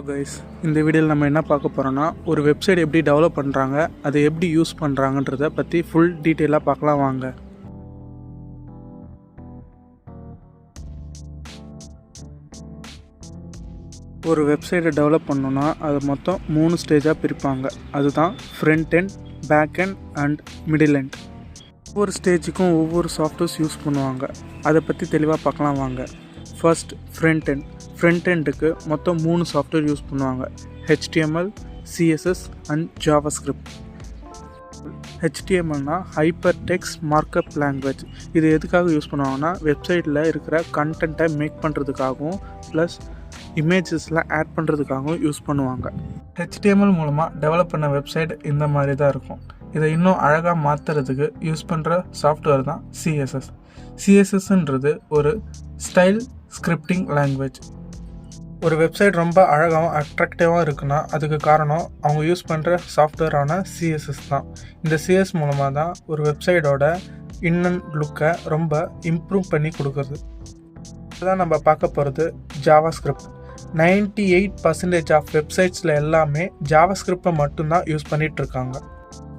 Guys, இந்த வீடியோவில் நம்ம என்ன பார்க்க போகிறோன்னா, ஒரு வெப்சைட் எப்படி டெவலப் பண்ணுறாங்க, அதை எப்படி யூஸ் பண்ணுறாங்கன்றதை பற்றி ஃபுல் டீட்டெயிலாக பார்க்கலாம் வாங்க. ஒரு வெப்சைட்டை டெவலப் பண்ணணுன்னா அது மொத்தம் 3 ஸ்டேஜாக பிரிப்பாங்க. அதுதான் front end, back end and middle end. ஒவ்வொரு ஸ்டேஜுக்கும் ஒவ்வொரு சாஃப்ட்வேர்ஸ் யூஸ் பண்ணுவாங்க. அதை பற்றி தெளிவாக பார்க்கலாம் வாங்க. First front end. ஃப்ரண்ட் எண்டுக்கு மொத்தம் 3 சாஃப்ட்வேர் யூஸ் பண்ணுவாங்க. HTML, CSS and JavaScript. HTMLனா ஹைப்பர் டெக்ஸ்ட் மார்க்அப் லாங்குவேஜ். இது எதுக்காக யூஸ் பண்ணுவாங்கன்னா, வெப்சைட்டில் இருக்கிற கண்டென்ட்டை மேக் பண்ணுறதுக்காகவும் ப்ளஸ் இமேஜஸ்லாம் ஆட் பண்ணுறதுக்காகவும் யூஸ் பண்ணுவாங்க. HTML மூலமாக டெவலப் பண்ண வெப்சைட் இந்த மாதிரி தான் இருக்கும். இதை இன்னும் அழகாக மாற்றுறதுக்கு யூஸ் பண்ணுற சாஃப்ட்வேர் தான் CSS. CSSன்றது ஒரு ஸ்டைல் ஸ்கிரிப்டிங் லாங்குவேஜ். ஒரு வெப்சைட் ரொம்ப அழகாகவும் அட்ராக்டிவாக இருக்குன்னா அதுக்கு காரணம் அவங்க யூஸ் பண்ணுற சாஃப்ட்வேரான CSS தான். இந்த CSS மூலமாக தான் ஒரு வெப்சைட்டோட இன்னன் லுக்கை ரொம்ப இம்ப்ரூவ் பண்ணி கொடுக்குறது. இதுதான் நம்ம பார்க்க போகிறது ஜாவாஸ்கிரிப்ட். 98% ஆஃப் வெப்சைட்ஸில் எல்லாமே ஜாவாஸ்கிரிப்டை மட்டும்தான் யூஸ் பண்ணிகிட்ருக்காங்க.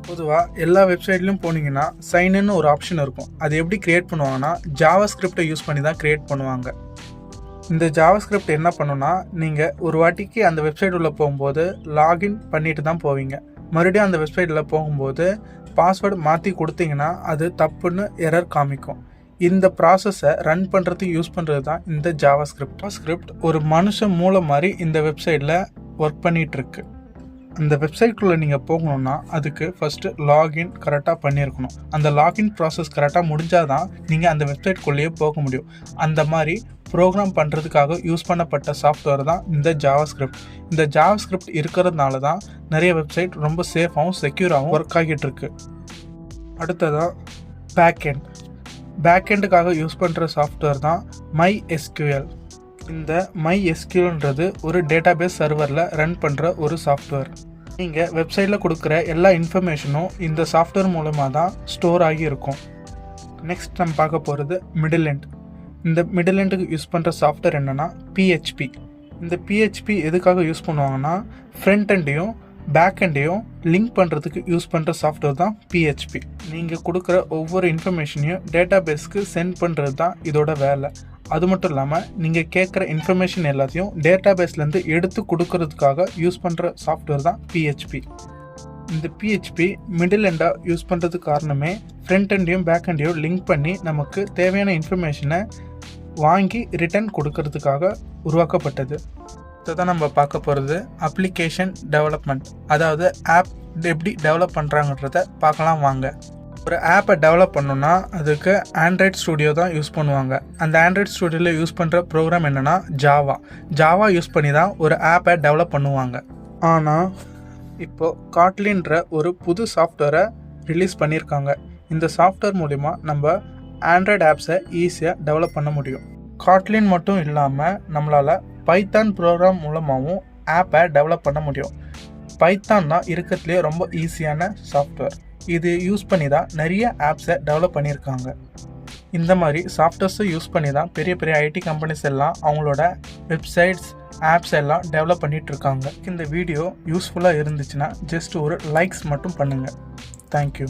பொதுவாக எல்லா வெப்சைட்லையும் போனீங்கன்னா சைன்னு ஒரு ஆப்ஷன் இருக்கும். அது எப்படி க்ரியேட் பண்ணுவாங்கன்னா, ஜாவாஸ்கிரிப்டை யூஸ் பண்ணி தான் க்ரியேட் பண்ணுவாங்க. இந்த ஜாவாஸ்கிரிப்ட் என்ன பண்ணுன்னா, நீங்கள் ஒரு வாட்டிக்கு அந்த வெப்சைட் உள்ளே போகும்போது லாகின் பண்ணிட்டு தான் போவீங்க. மறுபடியும் அந்த வெப்சைட்டில் போகும்போது பாஸ்வேர்டு மாற்றி கொடுத்தீங்கன்னா அது தப்புன்னு எரர் காமிக்கும். இந்த ப்ராசஸை ரன் பண்ணுறதுக்கு யூஸ் பண்ணுறது தான் இந்த ஜாவாஸ்கிரிப்ட். ஒரு மனுஷன் மூளை மாதிரி இந்த வெப்சைட்டில் ஒர்க் பண்ணிகிட்ருக்கு. அந்த வெப்சைட்குள்ளே நீங்கள் போகணுன்னா அதுக்கு ஃபஸ்ட்டு லாகின் கரெக்டாக பண்ணியிருக்கணும். அந்த லாகின் ப்ராசஸ் கரெக்டாக முடிஞ்சால் தான் நீங்கள் அந்த வெப்சைட்குள்ளேயே போக முடியும். அந்த மாதிரி ப்ரோக்ராம் பண்ணுறதுக்காக யூஸ் பண்ணப்பட்ட சாஃப்ட்வேர் தான் இந்த ஜாவாஸ்கிரிப்ட். இந்த ஜாவாஸ்கிரிப்ட் இருக்கிறதுனால தான் நிறைய வெப்சைட் ரொம்ப சேஃபாகவும் செக்யூராகவும் ஒர்க் ஆகிட்டுருக்கு. அடுத்ததாக பேக்எண்ட். பேக்எண்டுக்காக யூஸ் பண்ணுற சாஃப்ட்வேர் தான் MySQL. இந்த MySQLன்றது ஒரு டேட்டாபேஸ் சர்வரில் ரன் பண்ணுற ஒரு சாஃப்ட்வேர். நீங்கள் வெப்சைட்டில் கொடுக்குற எல்லா இன்ஃபர்மேஷனும் இந்த சாஃப்ட்வேர் மூலமாக தான் ஸ்டோர் ஆகி இருக்கும். நெக்ஸ்ட் நம்ம பார்க்க போகிறது மிடில் எண்ட். இந்த மிடில் எண்டுக்கு யூஸ் பண்ணுற சாஃப்ட்வேர் என்னென்னா PHP. இந்த PHP எதுக்காக யூஸ் பண்ணுவாங்கன்னா, ஃப்ரண்ட் எண்டையும் பேக் எண்டையும் லிங்க் பண்ணுறதுக்கு யூஸ் பண்ணுற சாஃப்ட்வேர் தான் PHP. நீங்கள் கொடுக்குற ஒவ்வொரு இன்ஃபர்மேஷனையும் டேட்டாபேஸ்க்கு சென்ட் பண்ணுறது தான் இதோட வேலை. அது மட்டும் இல்லாமல் நீங்கள் கேட்குற இன்ஃபர்மேஷன் எல்லாத்தையும் டேட்டாபேஸ்லேருந்து எடுத்து கொடுக்கறதுக்காக யூஸ் பண்ணுற சாஃப்ட்வேர் தான் PHP. இந்த PHP மிடில் எண்டாக யூஸ் பண்ணுறதுக்கு காரணமே ஃப்ரண்ட் எண்டையும் பேக் எண்டையும் லிங்க் பண்ணி நமக்கு தேவையான இன்ஃபர்மேஷனை வாங்கி ரிட்டர்ன் கொடுக்கறதுக்காக உருவாக்கப்பட்டது. இதை தான் நம்ம பார்க்க போகிறது அப்ளிகேஷன் டெவலப்மெண்ட். அதாவது ஆப் எப்படி டெவலப் பண்ணுறாங்கன்றத பார்க்கலாம் வாங்க. ஒரு ஆப்பை டெவலப் பண்ணணுன்னா அதுக்கு ஆண்ட்ராய்ட் ஸ்டுடியோ தான் யூஸ் பண்ணுவாங்க. அந்த ஆண்ட்ராய்ட் ஸ்டுடியோவில் யூஸ் பண்ணுற ப்ரோக்ராம் என்னென்னா ஜாவா யூஸ் பண்ணி தான் ஒரு ஆப்பை டெவலப் பண்ணுவாங்க. ஆனால் இப்போது காட்லின்ற ஒரு புது சாஃப்ட்வேரை ரிலீஸ் பண்ணியிருக்காங்க. இந்த சாஃப்ட்வேர் மூலிமா நம்ம ஆண்ட்ராய்டு ஆப்ஸை ஈஸியாக டெவலப் பண்ண முடியும். காட்லின் மட்டும் இல்லாமல் நம்மளால் பைத்தான் ப்ரோக்ராம் மூலமாகவும் ஆப்பை டெவலப் பண்ண முடியும். பைத்தான் தான் இருக்கிறதுலே ரொம்ப ஈஸியான சாஃப்ட்வேர். இது யூஸ் பண்ணி தான் நிறைய ஆப்ஸை டெவலப் பண்ணியிருக்காங்க. இந்த மாதிரி சாஃப்ட்வேர்ஸை யூஸ் பண்ணி தான் பெரிய பெரிய IT கம்பெனிஸ் எல்லாம் அவங்களோட வெப்சைட்ஸ், ஆப்ஸ் எல்லாம் டெவலப் பண்ணிகிட்டு இருக்காங்க. இந்த வீடியோ யூஸ்ஃபுல்லாக இருந்துச்சுன்னா ஜஸ்ட் ஒரு லைக்ஸ் மட்டும் பண்ணுங்கள். தேங்க்யூ.